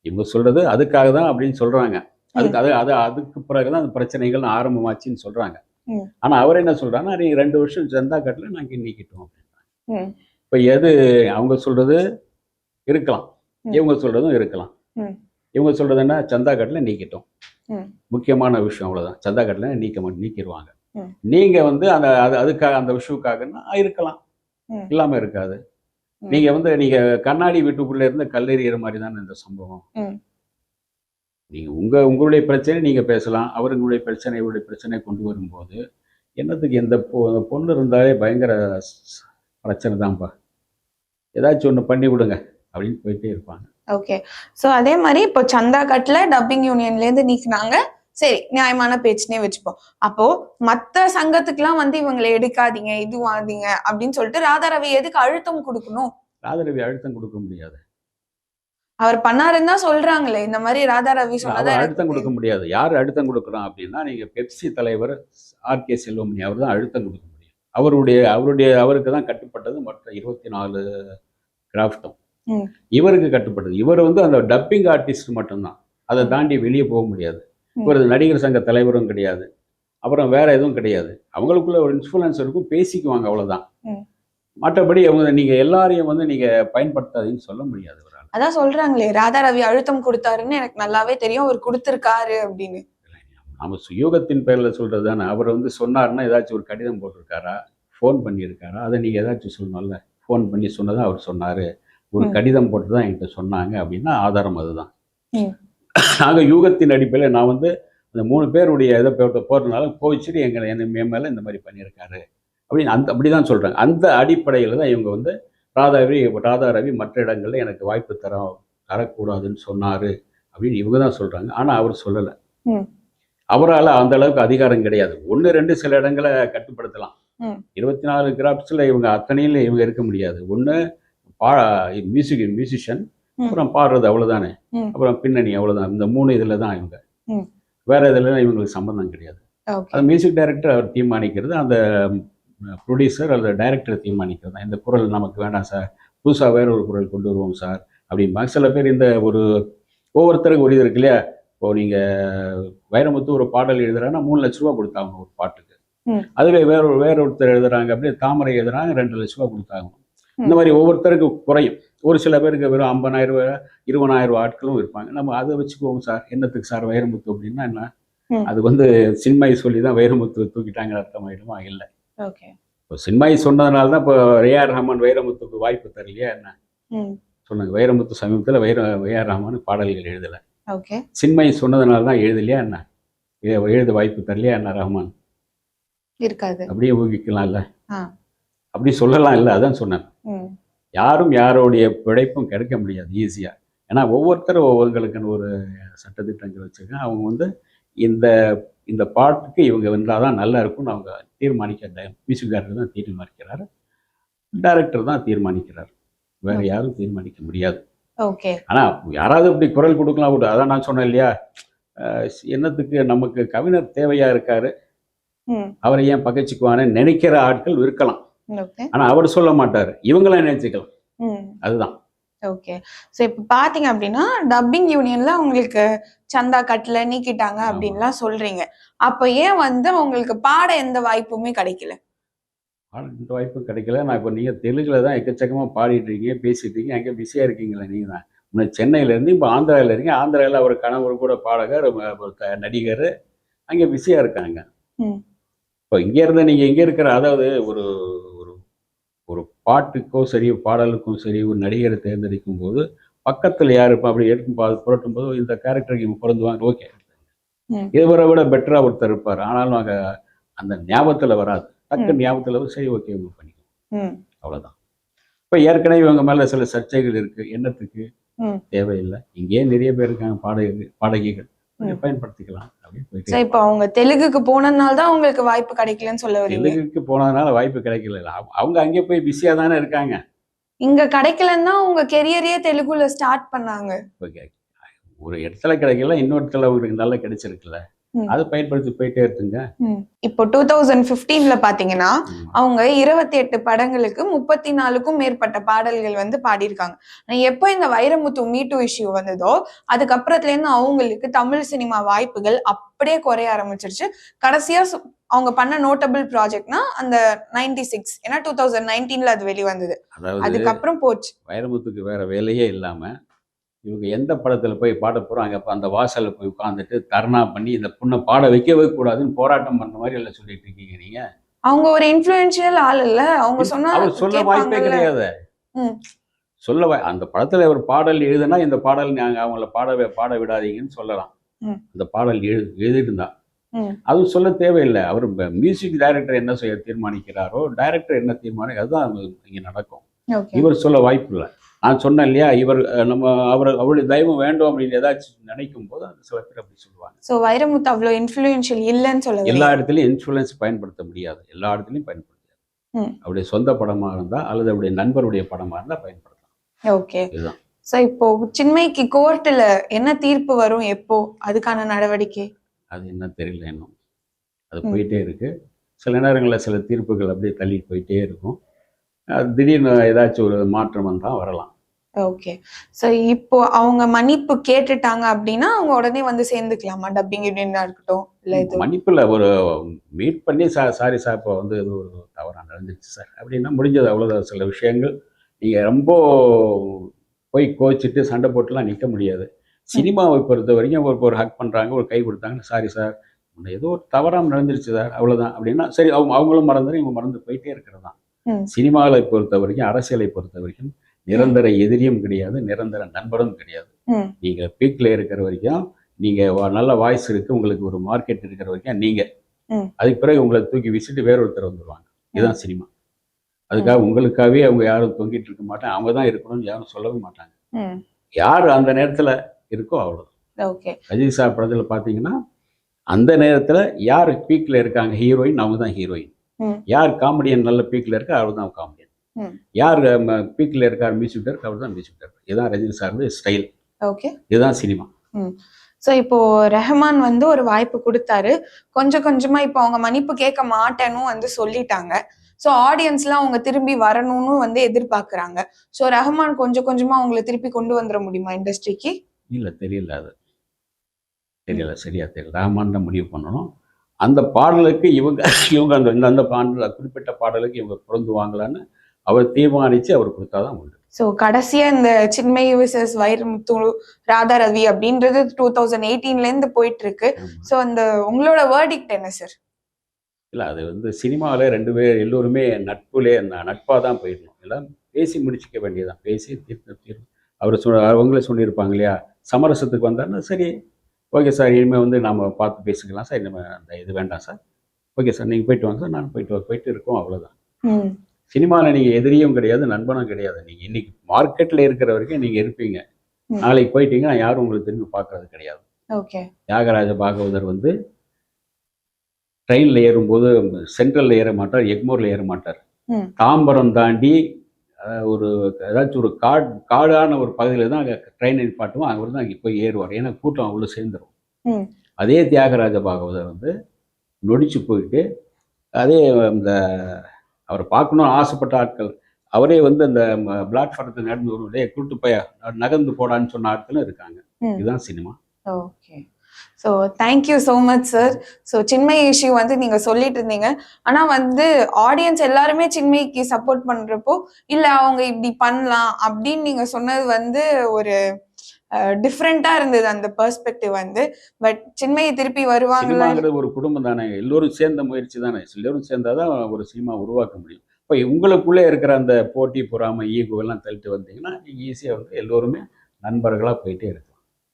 இவங்க சொல்றது அதுக்காக தான் அப்படின்னு சொல்றாங்க. அதுக்கு பிறகுதான் அந்த பிரச்சனைகள் ஆரம்பமாச்சுன்னு சொல்றாங்க. ஆனா அவர் என்ன சொல்றாங்கன்னா, நீங்க 2 வருஷம் சந்தா கட்டல நாங்க நீக்கிட்டோம் அப்படின்றாங்க. இப்ப எது அவங்க சொல்றது இருக்கலாம், இவங்க சொல்றதும் இருக்கலாம். இவங்க சொல்றது என்ன, சந்தா கட்டல நீக்கிட்டோம், முக்கியமான விஷயம் அவ்வளவுதான். சந்தா கட்டல நீக்கிடுவாங்க. நீங்க வந்து அதுக்காக அந்த விஷயக்காகன்னா இருக்கலாம், இல்லாம இருக்காது. நீங்க வந்து நீங்க கண்ணாடி வீட்டுக்குள்ள இருந்து கல்லெறிகிற மாதிரி தானே இந்த சம்பவம். நீங்க உங்களுடைய பிரச்சனை நீங்க பேசலாம், அவர்களுடைய பிரச்சனை கொண்டு வரும்போது என்னத்துக்கு எந்த பொண்ணு இருந்தாலே பயங்கர பிரச்சனை தான்ப்பா, ஏதாச்சும் ஒன்று பண்ணி விடுங்க அப்படின்னு போயிட்டே இருப்பாங்க. ஓகே, ஸோ அதே மாதிரி இப்போ சந்தா கட்ல டப்பிங் யூனியன்லேருந்து நீக்கினாங்க, சரி நியாயமான பேச்சுனே வச்சுப்போம். அப்போ மத்த சங்கத்துக்குலாம் வந்து இவங்களை எடுக்காதீங்க இதுவாதீங்க அப்படின்னு சொல்லிட்டு ராதா ரவி எதுக்கு அழுத்தம் கொடுக்கணும்? ராதா ரவி அழுத்தம் கொடுக்க முடியாது, அவர் பண்ணாருன்னு தான் சொல்றாங்களே. இந்த மாதிரி ராதா ரவி சொன்னதை அழுத்தம் கொடுக்க முடியாது. யார் அழுத்தம் கொடுக்குறான் அப்படின்னா, நீங்க பெப்சி தலைவர் ஆர்.கே. செல்வமணி அவர் தான் அழுத்தம் கொடுக்க முடியும். அவருக்கு தான் கட்டுப்பட்டது மற்ற 24 கிராஃப்டும் இவருக்கு கட்டுப்பட்டது. இவர் வந்து அந்த டப்பிங் ஆர்டிஸ்ட் மட்டும்தான், அதை தாண்டி வெளியே போக முடியாது. இவர் நடிகர் சங்க தலைவரும் கிடையாது, அப்புறம் வேற எதுவும் கிடையாது. அவங்களுக்குள்ள ஒரு இன்ஃப்ளூயன்ஸ் இருக்கும், பேசிக்குவாங்க, அவ்வளவுதான். மற்றபடி அவங்க நீங்க எல்லாரையும் வந்து நீங்க பயன்படுத்தாதீங்கன்னு சொல்ல முடியாது. அதான் சொல்றாங்களே, ராதா ரவி அழுத்தம் கொடுத்தாருன்னு எனக்கு நல்லாவே தெரியும், அவர் கொடுத்திருக்காரு அப்படின்னு. நம்ம சுயோகத்தின் பேர்ல சொல்றது தானே. அவர் வந்து சொன்னாருன்னா ஏதாச்சும் ஒரு கடிதம் போட்டிருக்காரா, ஃபோன் பண்ணியிருக்காரா, அதை நீங்க ஏதாச்சும் சொல்லணும்ல. ஃபோன் பண்ணி சொன்னதான் அவர் சொன்னாரு, ஒரு கடிதம் போட்டு தான் என்கிட்ட சொன்னாங்க அப்படின்னா ஆதாரம் அதுதான். நாங்கள் யூகத்தின் அடிப்படையில் நான் வந்து அந்த 3 பேருடைய இதை போகிறதுனால கோவிச்சுட்டு என் மேலே இந்த மாதிரி பண்ணியிருக்காரு அப்படின்னு அப்படிதான் சொல்கிறாங்க. அந்த அடிப்படையில் தான் இவங்க வந்து ராதா ரவி மற்ற இடங்களில் எனக்கு வாய்ப்பு தரக்கூடாதுன்னு சொன்னார் அப்படின்னு இவங்க தான் சொல்கிறாங்க. ஆனால் அவர் சொல்லலை. அவரால் அந்த அளவுக்கு அதிகாரம் கிடையாது. 1-2 சில இடங்களை கட்டுப்படுத்தலாம். 24 கிராஃப்ட்ஸில் இவங்க அத்தனையில் இவங்க இருக்க முடியாது. ஒன்று மியூசிஷியன், அப்புறம் பாடுறது அவ்வளவுதானே, அப்புறம் பின்னணி அவ்வளவுதான். இந்த 3 இதுல தான் இவங்க, வேற இதுல இவங்களுக்கு சம்பந்தம் கிடையாது. அது மியூசிக் டைரக்டர் அவர் தீர்மானிக்கிறது, அந்த ப்ரொடியூசர் அல்லது டைரக்டர் தீர்மானிக்கிறது தான். இந்த குரல் நமக்கு வேண்டாம் சார், புதுசாக வேற ஒரு குரல் கொண்டு வருவோம் சார் அப்படிம்பாங்க. சில பேர் இந்த ஒரு ஒவ்வொருத்தருக்கு ஒரு இது இருக்கு இல்லையா, இப்போ நீங்கள் வைரமுத்து ஒரு பாடல் எழுதுறாங்கன்னா 3 லட்ச ரூபா கொடுத்தாங்க ஒரு பாட்டுக்கு. ம். அதுவே வேற ஒருத்தர் எழுதுறாங்க, அப்படியே தாமரை எழுதுறாங்க 2 லட்ச ரூபா கொடுத்தாங்க. இந்த ம். மாதிரி ஒவ்வொருத்தருக்கு குறையும். ஒரு சில பேருக்கு வெறும் 50,000 ரூபா 20,000 ரூபா ஆட்களும் இருப்பாங்க. நம்ம அதை வச்சுக்குவோம் சார். என்னத்துக்கு சார் வைரமுத்து அப்படின்னா என்ன? ம். அது வந்து சின்மயி சொல்லி தான் வைரமுத்து தூக்கிட்டாங்க அர்த்தமாயிடுமா? இல்லை. ஓகே. இப்போ சின்மயி சொன்னதுனால தான் இப்போ ஏஆர் ரஹ்மான் வைரமுத்துக்கு வாய்ப்பு தரலையா என்ன? ம். சொன்னாங்க வைரமுத்து சமீபத்தில் ஏஆர் ரஹ்மான் பாடல்கள் எழுதலை. ஓகே. சின்மயி சொன்னதுனால தான் எழுதலையா என்ன? எழுத வாய்ப்பு தரலையா என்ன ரஹ்மான்? இருக்காது. அப்படியே ஊகிக்கலாம்ல, ஆ. அப்படி சொல்லலாம் இல்லை, அதான் சொன்னேன். ம். யாரும் யாருடைய பிழைப்பும் கிடைக்க முடியாது ஈஸியாக. ஏன்னா ஒவ்வொருத்தரும் ஒவ்வொருங்களுக்குன்னு ஒரு சட்டத்திட்டங்கள் வச்சுருக்காங்க. அவங்க வந்து இந்த இந்த பாட்டுக்கு இவங்க வந்தால் தான் நல்லா இருக்கும்னு அவங்க தீர்மானிக்க மியூசிக் டைரக்டர் தான் தீர்மானிக்கிறார், டைரக்டர் தான் தீர்மானிக்கிறார். வேறு யாரும் தீர்மானிக்க முடியாது. ஓகே. ஆனால் யாராவது இப்படி குரல் கொடுக்கலாம் விட்டு, அதான் நான் சொன்னேன் இல்லையா, என்னத்துக்கு நமக்கு கவிஞர் தேவையாக இருக்காரு, ம். அவரை ஏன் பகைச்சிக்குவான்னு நினைக்கிற ஆட்கள் இருக்கலாம். ஓகே. ஆனால் அவர் சொல்ல மாட்டார், இவங்களாம் நினைச்சுக்கலாம். ம். அதுதான். ஓகே. ஸோ இப்போ பார்த்தீங்க அப்படின்னா டப்பிங் யூனியன்ல அவங்களுக்கு சந்தா கட்டல நீக்கிட்டாங்க அப்படின்லாம் சொல்றீங்க. அப்போ ஏன் வந்து அவங்களுக்கு பாட எந்த வாய்ப்புமே கிடைக்கல? பாடுற வாய்ப்பும் கிடைக்கல. நான் இப்போ நீங்கள் தெலுங்கில் தான் எக்கச்சக்கமாக பாடிட்டு இருக்கீங்க, பேசிட்டு இருக்கீங்க, அங்கே பிஸியாக இருக்கீங்களா நீங்கள் தான்? முன்ன சென்னையிலேருந்து இப்போ ஆந்திராவில் இருக்கீங்க. ஆந்திராவில் அவர் கணவர் கூட பாடகர், நடிகர், அங்கே பிஸியாக இருக்காங்க. ம். இப்போ இங்கேருந்து நீங்கள் இங்கே இருக்கிற, அதாவது ஒரு ஒரு ஒரு பாட்டுக்கோ சரி பாடலுக்கும் சரி ஒரு நடிகரை தேர்ந்தெடுக்கும் போது பக்கத்தில் யார் இருப்பா அப்படி எடுக்கும் புரட்டும் போது இந்த கேரக்டருக்கு இவங்க பிறந்துவாங்க, ஓகே, ம். இவரை விட பெட்டராக ஒருத்தர் இருப்பார். ஆனாலும் அங்கே அந்த ஞாபகத்தில் வராது. டக்கு ம். ஞாபகத்தில் சரி ஓகே இவங்க பண்ணிக்குவோம், ம். அவ்வளோதான். இப்போ ஏற்கனவே இவங்க மேலே சில சர்ச்சைகள் இருக்குது, என்னத்துக்கு ம். தேவையில்லை. இங்கேயே நிறைய பேர் இருக்காங்க பாடகிகள், ம். பயன்படுத்திக்கலாம் அப்படின்னு ஸோ போயிட்டு. இப்போ அவங்க தெலுங்குக்கு போனதுனால தான் அவங்களுக்கு வாய்ப்பு கிடைக்கலன்னு சொல்ல வரீங்க? தெலுங்குக்கு போனதுனால வாய்ப்பு கிடைக்கல. அவங்க அங்கே போய் பிஸியாக தானே இருக்காங்க. இங்க கிடைக்கலன்னு தான் உங்க கெரியரையே தெலுங்குல ஸ்டார்ட் பண்ணாங்க. ஓகே, ஒரு இடத்துல கிடைக்கல, இன்னொரு இடத்துல அவங்களுக்கு நல்லா கிடைச்சிருக்குல்ல, ம். அதை பயன்படுத்தி போயிட்டே இருக்குங்க. ம். இப்போ 2015ல பாத்தீங்கன்னா அவங்க 28 படங்களுக்கு 34க்கும் மேற்பட்ட பாடல்கள் வந்து பாடியிருக்காங்க. எப்போ இந்த வைரமுத்து மீட்டு இஷ்யூ வந்ததோ அதுக்கப்புறத்துல இருந்து அவங்களுக்கு தமிழ் சினிமா வாய்ப்புகள் அப்படியே குறைய ஆரம்பிச்சிருச்சு. கடைசியா அவங்க பண்ண நோட்டபிள் ப்ராஜெக்ட்னா அந்த 96, ஏன்னா 2019ல அது வெளிவந்தது. அதாவது அதுக்கப்புறம் போச்சு. வைரமுத்துக்கு வேற வேலையே இல்லாம இவங்க எந்த படத்துல போய் பாட போறாங்க, அப்ப அந்த வாசல்ல போய் உட்கார்ந்துட்டு தர்ணா பண்ணி இந்த பொண்ணை பாட வைக்கவே கூடாதுன்னு போராட்டம் பண்ண மாதிரி எல்லாம் சொல்லிட்டு இருக்கீங்க நீங்க. அவங்க ஒரு இன்ஃப்ளூயன்ஷியல் ஆள் இல்ல, அவங்க சொன்னா அவர் சொல்ல வாய்ப்பே கேட்பாங்கல்ல. கிடையாது. ம். அந்த படத்துல ஒரு பாடல் எழுதுனா இந்த பாடல் நாங்க அவங்கள பாட விடாதீங்கன்னு சொல்லலாம். ம். அந்த பாடல் எழுதிருந்தா ம். அதுவும் சொல்ல தேவையில்லை. அவர் மியூசிக் டைரக்டர் என்ன செய்ய தீர்மானிக்கிறாரோ, டைரக்டர் என்ன தீர்மானிக்க அதுதான் இங்க நடக்கும். ஓகே. இவர் சொல்ல வாய்ப்பு இல்லை. நான் சொன்னேன் இல்லையா, இவர் அவருடைய தயவு வேண்டும் அப்படின்னு ஏதாச்சும் நினைக்கும் போது அது சில பேர் அப்படி சொல்லுவாங்க. சோ வைரமுத்து அவ்வளவு இன்ஃப்ளூயன்ஷியல் இல்லைன்னு சொல்ல எல்லா இடத்துலையும் இன்ஃப்ளூயன்ஸ் பயன்படுத்த முடியாது, எல்லா இடத்துலையும் பயன்படுத்த முடியாது. அவருடைய சொந்த படமாக இருந்தால் அல்லது அவருடைய நண்பருடைய படமாக இருந்தால் பயன்படுத்தலாம். ஓகே. இதுதான். சோ இப்போ சின்மைக்கு கோர்ட்ல என்ன தீர்ப்பு வரும், எப்போ அதுக்கான நடவடிக்கை? அது என்ன தெரியல இன்னும். அது போயிட்டே இருக்கு. சில நேரங்களில் சில தீர்ப்புகள் அப்படியே தள்ளிட்டு போயிட்டே இருக்கும். திடீர்னு ஏதாச்சும் ஒரு மாற்றம் வந்தால் வரலாம். ஓகே. ஸோ இப்போ அவங்க மன்னிப்பு கேட்டுட்டாங்க அப்படின்னா அவங்க உடனே வந்து சேர்ந்துக்கலாமா? டப்பிங் இப்படின்னா இருக்கட்டும், இல்லை இது மன்னிப்பில் ஒரு மீட் பண்ணி சாரி சார் இப்போ வந்து இது ஒரு தவறாக நடந்துச்சு சார் அப்படின்னா முடிஞ்சது, அவ்வளோதான். சில விஷயங்கள் நீங்கள் ரொம்ப போய் கோச்சிட்டு சண்டை போட்டுலாம் நிற்க முடியாது. சினிமாவை பொறுத்த வரைக்கும் ஒரு ஹக் பண்ணுறாங்க, ஒரு கை கொடுத்தாங்க, சாரி சார் ஏதோ ஒரு தவறாக நடந்துருச்சு சார் அவ்வளோதான் அப்படின்னா சரி, அவங்களும் மறந்துடும், இவங்க மறந்து போயிட்டே இருக்கிறது தான். சினிமாவை பொறுத்த வரைக்கும், அரசியலை பொறுத்த வரைக்கும் நிரந்தர எதிரியும் கிடையாது, நிரந்தர நண்பரும் கிடையாது. நீங்கள் பீக்கில் இருக்கிற வரைக்கும், நீங்கள் நல்ல வாய்ஸ் இருக்குது, உங்களுக்கு ஒரு மார்க்கெட் இருக்கிற வரைக்கும் நீங்கள், அதுக்கு பிறகு உங்களை தூக்கி வீசிட்டு வேற ஒருத்தர் வந்துடுவாங்க. இதுதான் சினிமா. அதுக்காக உங்களுக்காகவே அவங்க யாரும் தொங்கிட்டு இருக்க மாட்டாங்க, அவங்க தான் இருக்கணும்னு யாரும் சொல்லவே மாட்டாங்க. யார் அந்த நேரத்தில் இருக்கோ அவ்வளோதான். ஓகே. ரஜினி சார் படத்தில் பார்த்தீங்கன்னா அந்த நேரத்தில் யார் பீக்கில் இருக்காங்க, ஹீரோயின், அவங்க தான் ஹீரோயின். யார் காமெடியன் நல்ல பீக்கில் இருக்கா அவர் தான் காமெடியன். யார் பீக்கில் இருக்கார் மியூசிக் டைரக்டர் அவர் தான் மியூசிக் டைரக்டர். இதுதான் ரஜினி சார் ஸ்டைல். ஓகே. இதுதான் சினிமா. ஸோ இப்போ ரஹ்மான் வந்து ஒரு வாய்ப்பு கொடுத்தாரு, கொஞ்சம் கொஞ்சமா இப்போ அவங்க மன்னிப்பு கேட்க மாட்டேன்னு வந்து சொல்லிட்டாங்க. ஸோ ஆடியன்ஸ்லாம் அவங்க திரும்பி வரணும்னு வந்து எதிர்பார்க்குறாங்க. ஸோ ரஹ்மான் கொஞ்சம் கொஞ்சமா அவங்களை திருப்பி கொண்டு வந்துட முடியுமா இண்டஸ்ட்ரிக்கு? இல்லை, தெரியல. அது தெரியல, சரியா தெரியல. ரஹ்மான் தான் முடிவு பண்ணணும். அந்த பாடலுக்கு இவங்க இவங்க அந்த அந்த பாடல் குறிப்பிட்ட பாடலுக்கு இவங்க பொருந்துவாங்களான்னு அவர் தீர்மானித்து அவர் கொடுத்தா தான் உண்டு. ஸோ கடைசியா இந்த சின்மயி விசஸ் வைரமுத்து, ராதா ரவி அப்படின்றது 2018லேருந்து போயிட்டு இருக்கு. ஸோ அந்த உங்களோட வேர்டிக்ட் என்ன சார்? இல்லை, அது வந்து சினிமாவில் 2 பேர் எல்லோருமே நட்பாக தான் போயிடணும். எல்லாம் பேசி முடிச்சுக்க வேண்டியதான். பேசி தீர்ப்பு அவங்களே சொல்லியிருப்பாங்க இல்லையா, சமரசத்துக்கு வந்தாருன்னா சரி, ஓகே சார், இனிமேல் வந்து நாம் பார்த்து பேசிக்கலாம் சார், நம்ம அந்த இது வேண்டாம் சார், ஓகே சார் நீங்கள் போயிட்டு வாங்க சார், நான் போயிட்டு இருக்கோம், அவ்வளோதான். சினிமாவில் நீங்கள் எதிரியும் கிடையாது, நண்பனும் கிடையாது. நீங்கள் இன்னைக்கு மார்க்கெட்டில் இருக்கிற வரைக்கும் நீங்கள் இருப்பீங்க. நாளைக்கு போயிட்டீங்கன்னா யாரும் உங்களுக்கு திரும்பி பார்க்கறது கிடையாது. ஓகே. தியாகராஜ பாகவதர் வந்து ட்ரெயினில் ஏறும்போது சென்ட்ரலில் ஏற மாட்டார், எக்மோரில் ஏற மாட்டார். தாம்பரம் தாண்டி ஒரு ஏதாச்சும் ஒரு காடான ஒரு பகுதியில் தான் அங்கே ட்ரெயின் நிப்பாட்டுவோம், அங்கே தான் அங்கே போய் ஏறுவார். ஏன்னா கூட்டம் அவ்வளோ சேர்ந்துடும். அதே தியாகராஜ பாகவதர் வந்து நொடிச்சு போயிட்டு, அதே இந்த அவரை பார்க்கணும்னு ஆசைப்பட்ட ஆட்கள், அவரே வந்து அந்த பிளாட்ஃபாரத்தை நடந்து வருவதே கூட்டு போய் நகர்ந்து போடான்னு சொன்ன ஆட்களும் இருக்காங்க. இதுதான் cinema. Okay. So thank you so much sir. So Chinmayi issue வந்து நீங்க சொல்லிட்டு இருந்தீங்க. ஆனா வந்து ஆடியன்ஸ் எல்லாருமே சின்மயிக்கு சப்போர்ட் பண்றப்போ, இல்ல அவங்க இப்படி பண்ணலாம் அப்படின்னு நீங்க சொன்னது வந்து ஒரு டிஃப்ரெண்டா இருந்தது அந்த பெர்ஸ்பெக்டிவ் வந்து. பட் சின்மயி திருப்பி வருவாங்க. ஒரு குடும்பம் தானே, எல்லோரும் சேர்ந்த முயற்சி தானே, எல்லோரும் சேர்ந்தாதான் ஒரு சினிமா உருவாக்க முடியும். இப்போ உங்களுக்குள்ளே இருக்கிற அந்த போட்டி, பொறாமை, ஈகோ எல்லாம் தள்ளிட்டு வந்தீங்கன்னா நீங்க ஈஸியா வந்து எல்லோருமே நண்பர்களா போயிட்டே இருக்கலாம்.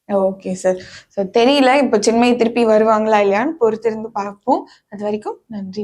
Okay sir. ஸோ தெரியல இப்போ சின்மயி திருப்பி வருவாங்களா இல்லையான்னு பொறுத்திருந்து பார்ப்போம். அது வரைக்கும் நன்றி.